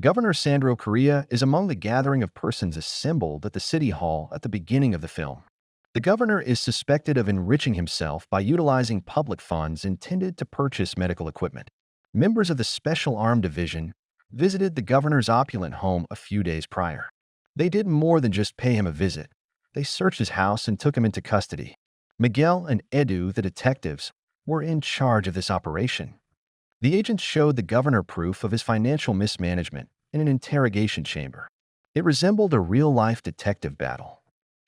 Governor Sandro Correa is among the gathering of persons assembled at the City Hall at the beginning of the film. The governor is suspected of enriching himself by utilizing public funds intended to purchase medical equipment. Members of the Special Armed Division visited the governor's opulent home a few days prior. They did more than just pay him a visit. They searched his house and took him into custody. Miguel and Edu, the detectives, were in charge of this operation. The agents showed the governor proof of his financial mismanagement in an interrogation chamber. It resembled a real-life detective battle.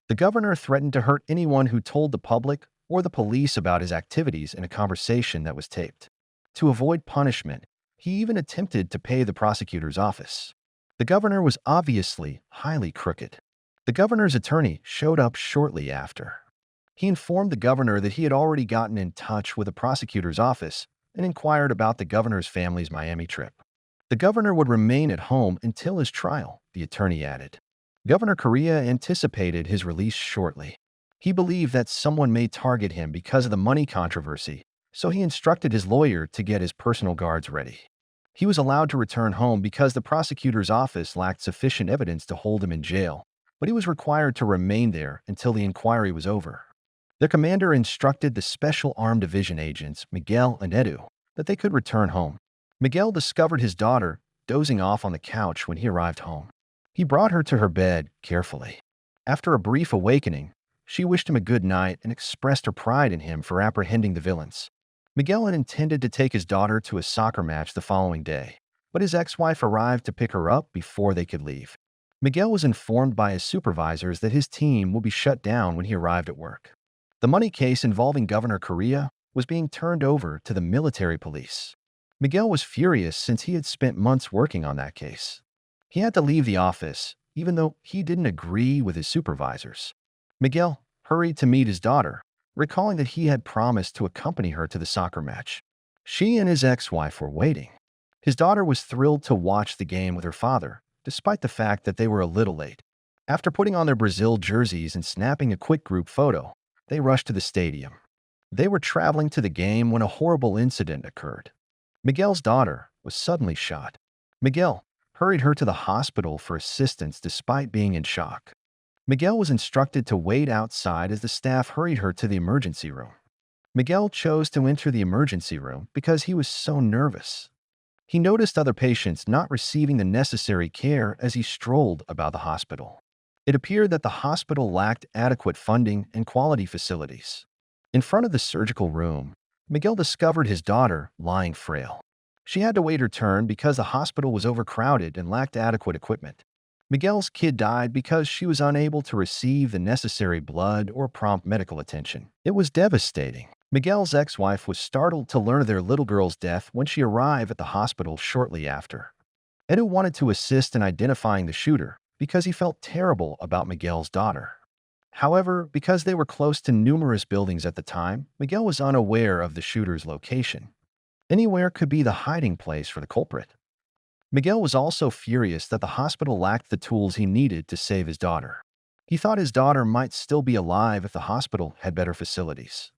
The governor threatened to hurt anyone who told the public or the police about his activities in a conversation that was taped. To avoid punishment, he even attempted to pay the prosecutor's office. The governor was obviously highly crooked. The governor's attorney showed up shortly after. He informed the governor that he had already gotten in touch with the prosecutor's office and inquired about the governor's family's Miami trip. The governor would remain at home until his trial, the attorney added. Governor Correa anticipated his release shortly. He believed that someone may target him because of the money controversy, so he instructed his lawyer to get his personal guards ready. He was allowed to return home because the prosecutor's office lacked sufficient evidence to hold him in jail, but he was required to remain there until the inquiry was over. The commander instructed the Special Armed Division agents, Miguel and Edu, that they could return home. Miguel discovered his daughter dozing off on the couch when he arrived home. He brought her to her bed carefully. After a brief awakening, she wished him a good night and expressed her pride in him for apprehending the villains. Miguel had intended to take his daughter to a soccer match the following day, but his ex-wife arrived to pick her up before they could leave. Miguel was informed by his supervisors that his team would be shut down when he arrived at work. The money case involving Governor Correa was being turned over to the military police. Miguel was furious since he had spent months working on that case. He had to leave the office, even though he didn't agree with his supervisors. Miguel hurried to meet his daughter, recalling that he had promised to accompany her to the soccer match. She and his ex-wife were waiting. His daughter was thrilled to watch the game with her father, despite the fact that they were a little late. After putting on their Brazil jerseys and snapping a quick group photo, they rushed to the stadium. They were traveling to the game when a horrible incident occurred. Miguel's daughter was suddenly shot. Miguel hurried her to the hospital for assistance despite being in shock. Miguel was instructed to wait outside as the staff hurried her to the emergency room. Miguel chose to enter the emergency room because he was so nervous. He noticed other patients not receiving the necessary care as he strolled about the hospital. It appeared that the hospital lacked adequate funding and quality facilities. In front of the surgical room, Miguel discovered his daughter lying frail. She had to wait her turn because the hospital was overcrowded and lacked adequate equipment. Miguel's kid died because she was unable to receive the necessary blood or prompt medical attention. It was devastating. Miguel's ex-wife was startled to learn of their little girl's death when she arrived at the hospital shortly after. Edu wanted to assist in identifying the shooter because he felt terrible about Miguel's daughter. However, because they were close to numerous buildings at the time, Miguel was unaware of the shooter's location. Anywhere could be the hiding place for the culprit. Miguel was also furious that the hospital lacked the tools he needed to save his daughter. He thought his daughter might still be alive if the hospital had better facilities.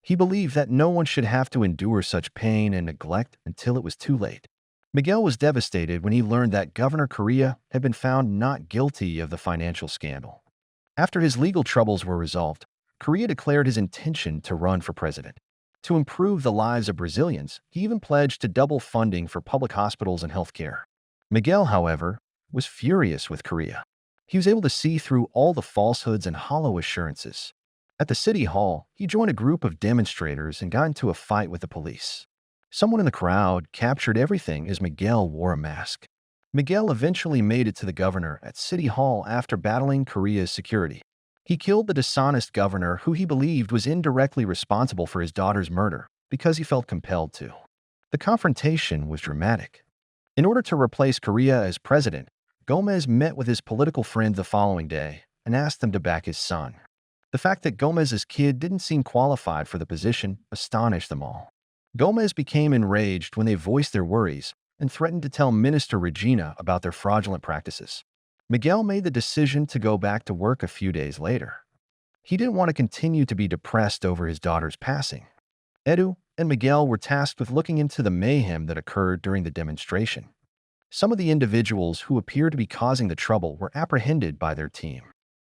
He believed that no one should have to endure such pain and neglect until it was too late. Miguel was devastated when he learned that Governor Correa had been found not guilty of the financial scandal. After his legal troubles were resolved, Correa declared his intention to run for president. To improve the lives of Brazilians, he even pledged to double funding for public hospitals and healthcare. Miguel, however, was furious with Correa. He was able to see through all the falsehoods and hollow assurances. At the city hall, he joined a group of demonstrators and got into a fight with the police. Someone in the crowd captured everything as Miguel wore a mask. Miguel eventually made it to the governor at City Hall after battling Correa's security. He killed the dishonest governor who he believed was indirectly responsible for his daughter's murder because he felt compelled to. The confrontation was dramatic. In order to replace Correa as president, Gomez met with his political friend the following day and asked them to back his son. The fact that Gomez's kid didn't seem qualified for the position astonished them all. Gomez became enraged when they voiced their worries and threatened to tell Minister Regina about their fraudulent practices. Miguel made the decision to go back to work a few days later. He didn't want to continue to be depressed over his daughter's passing. Edu and Miguel were tasked with looking into the mayhem that occurred during the demonstration. Some of the individuals who appeared to be causing the trouble were apprehended by their team.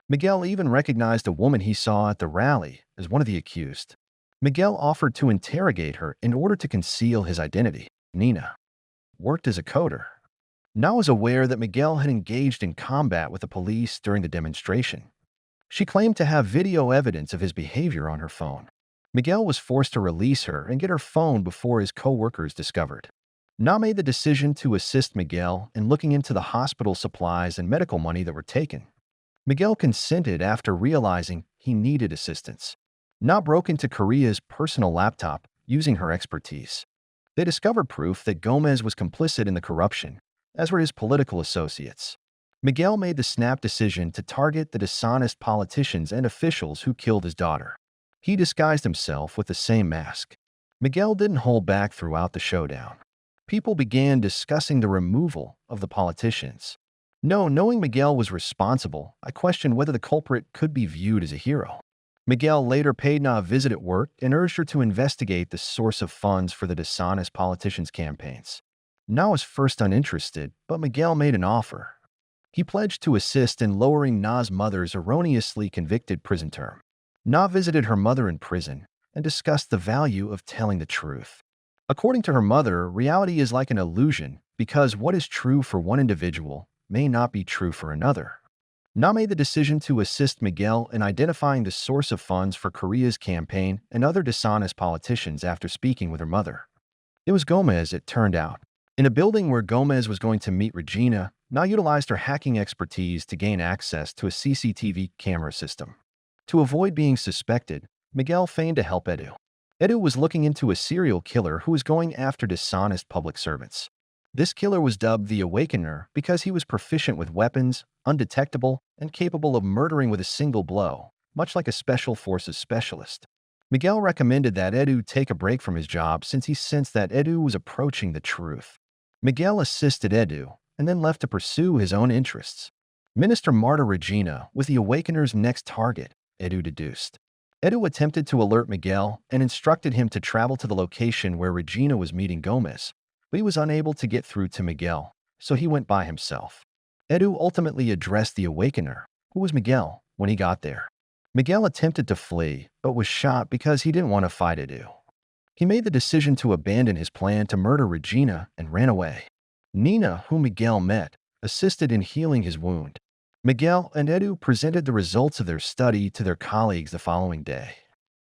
Miguel even recognized a woman he saw at the rally as one of the accused. Miguel offered to interrogate her in order to conceal his identity. Nina worked as a coder. Na was aware that Miguel had engaged in combat with the police during the demonstration. She claimed to have video evidence of his behavior on her phone. Miguel was forced to release her and get her phone before his co-workers discovered. Na made the decision to assist Miguel in looking into the hospital supplies and medical money that were taken. Miguel consented after realizing he needed assistance. Na broke into Korea's personal laptop using her expertise. They discovered proof that Gomez was complicit in the corruption, as were his political associates. Miguel made the snap decision to target the dishonest politicians and officials who killed his daughter. He disguised himself with the same mask. Miguel didn't hold back throughout the showdown. People began discussing the removal of the politicians. Knowing Miguel was responsible, I questioned whether the culprit could be viewed as a hero. Miguel later paid Na a visit at work and urged her to investigate the source of funds for the dishonest politicians' campaigns. Na was first uninterested, but Miguel made an offer. He pledged to assist in lowering Na's mother's erroneously convicted prison term. Na visited her mother in prison and discussed the value of telling the truth. According to her mother, reality is like an illusion because what is true for one individual may not be true for another. Na made the decision to assist Miguel in identifying the source of funds for Korea's campaign and other dishonest politicians after speaking with her mother. It was Gomez, it turned out. In a building where Gomez was going to meet Regina, Na utilized her hacking expertise to gain access to a CCTV camera system. To avoid being suspected, Miguel feigned to help Edu. Edu was looking into a serial killer who was going after dishonest public servants. This killer was dubbed the Awakener because he was proficient with weapons, undetectable, and capable of murdering with a single blow, much like a special forces specialist. Miguel recommended that Edu take a break from his job since he sensed that Edu was approaching the truth. Miguel assisted Edu and then left to pursue his own interests. Minister Marta Regina was the Awakener's next target, Edu deduced. Edu attempted to alert Miguel and instructed him to travel to the location where Regina was meeting Gomez, but he was unable to get through to Miguel, so he went by himself. Edu ultimately addressed the Awakener, who was Miguel, when he got there. Miguel attempted to flee, but was shot because he didn't want to fight Edu. He made the decision to abandon his plan to murder Regina and ran away. Nina, whom Miguel met, assisted in healing his wound. Miguel and Edu presented the results of their study to their colleagues the following day.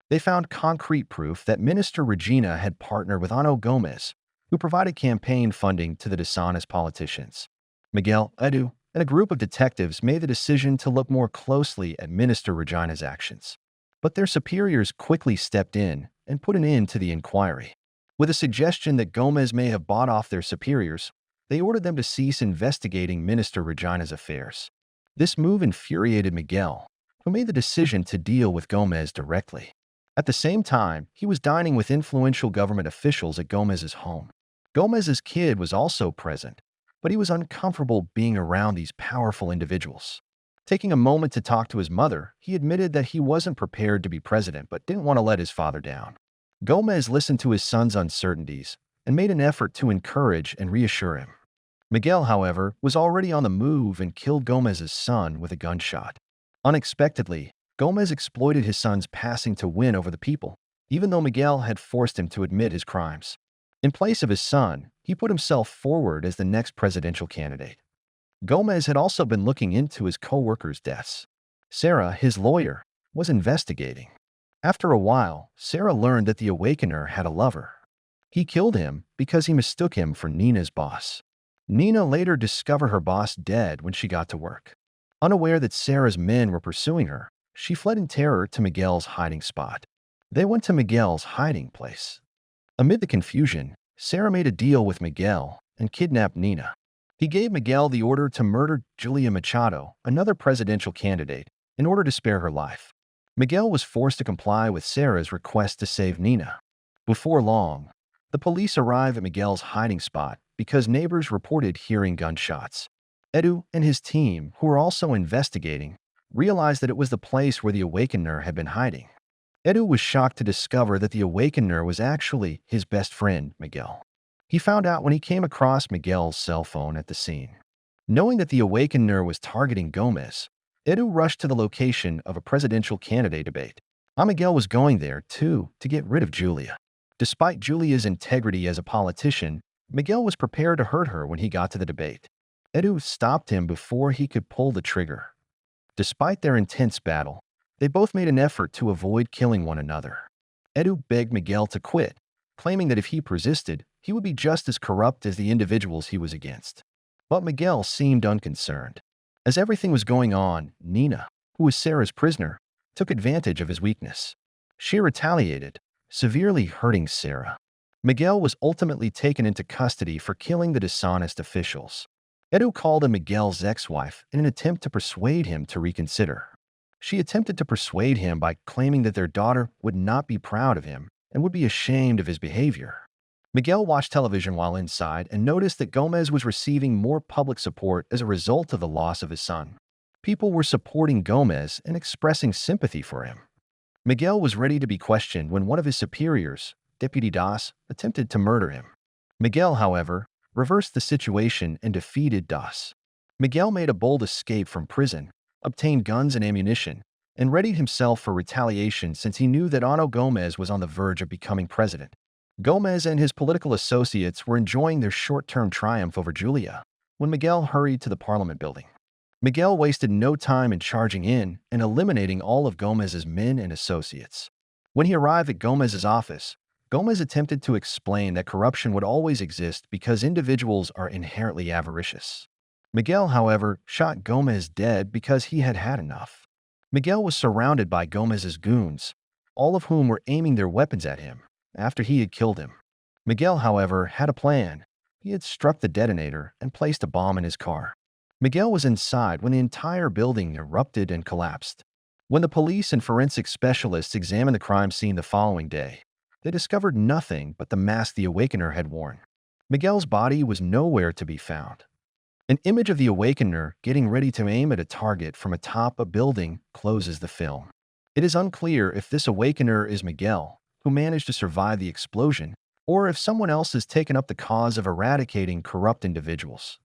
They found concrete proof that Minister Regina had partnered with Ano Gomez, who provided campaign funding to the dishonest politicians. Miguel, Edu, and a group of detectives made the decision to look more closely at Minister Regina's actions. But their superiors quickly stepped in and put an end to the inquiry. With a suggestion that Gomez may have bought off their superiors, they ordered them to cease investigating Minister Regina's affairs. This move infuriated Miguel, who made the decision to deal with Gomez directly. At the same time, he was dining with influential government officials at Gomez's home. Gomez's kid was also present, but he was uncomfortable being around these powerful individuals. Taking a moment to talk to his mother, he admitted that he wasn't prepared to be president but didn't want to let his father down. Gomez listened to his son's uncertainties and made an effort to encourage and reassure him. Miguel, however, was already on the move and killed Gomez's son with a gunshot. Unexpectedly, Gomez exploited his son's passing to win over the people, even though Miguel had forced him to admit his crimes. In place of his son, he put himself forward as the next presidential candidate. Gomez had also been looking into his co-workers' deaths. Sarah, his lawyer, was investigating. After a while, Sarah learned that the Awakener had a lover. He killed him because he mistook him for Nina's boss. Nina later discovered her boss dead when she got to work. Unaware that Sarah's men were pursuing her, she fled in terror to Miguel's hiding spot. They went to Miguel's hiding place. Amid the confusion, Sarah made a deal with Miguel and kidnapped Nina. He gave Miguel the order to murder Julia Machado, another presidential candidate, in order to spare her life. Miguel was forced to comply with Sarah's request to save Nina. Before long, the police arrived at Miguel's hiding spot because neighbors reported hearing gunshots. Edu and his team, who were also investigating, realized that it was the place where the Awakener had been hiding. Edu was shocked to discover that the Awakener was actually his best friend, Miguel. He found out when he came across Miguel's cell phone at the scene. Knowing that the awakener was targeting Gomez, Edu rushed to the location of a presidential candidate debate. Miguel was going there, too, to get rid of Julia. Despite Julia's integrity as a politician, Miguel was prepared to hurt her when he got to the debate. Edu stopped him before he could pull the trigger. Despite their intense battle, they both made an effort to avoid killing one another. Edu begged Miguel to quit, claiming that if he persisted, he would be just as corrupt as the individuals he was against. But Miguel seemed unconcerned. As everything was going on, Nina, who was Sarah's prisoner, took advantage of his weakness. She retaliated, severely hurting Sarah. Miguel was ultimately taken into custody for killing the dishonest officials. Edu called in Miguel's ex-wife in an attempt to persuade him to reconsider. She attempted to persuade him by claiming that their daughter would not be proud of him and would be ashamed of his behavior. Miguel watched television while inside and noticed that Gomez was receiving more public support as a result of the loss of his son. People were supporting Gomez and expressing sympathy for him. Miguel was ready to be questioned when one of his superiors, Deputy Das, attempted to murder him. Miguel, however, reversed the situation and defeated Das. Miguel made a bold escape from prison, obtained guns and ammunition, and readied himself for retaliation since he knew that Ana Gomez was on the verge of becoming president. Gomez and his political associates were enjoying their short-term triumph over Julia when Miguel hurried to the Parliament building. Miguel wasted no time in charging in and eliminating all of Gomez's men and associates. When he arrived at Gomez's office, Gomez attempted to explain that corruption would always exist because individuals are inherently avaricious. Miguel, however, shot Gomez dead because he had had enough. Miguel was surrounded by Gomez's goons, all of whom were aiming their weapons at him after he had killed him. Miguel, however, had a plan. He had struck the detonator and placed a bomb in his car. Miguel was inside when the entire building erupted and collapsed. When the police and forensic specialists examined the crime scene the following day, they discovered nothing but the mask the awakener had worn. Miguel's body was nowhere to be found. An image of the awakener getting ready to aim at a target from atop a building closes the film. It is unclear if this awakener is Miguel, who managed to survive the explosion, or if someone else has taken up the cause of eradicating corrupt individuals.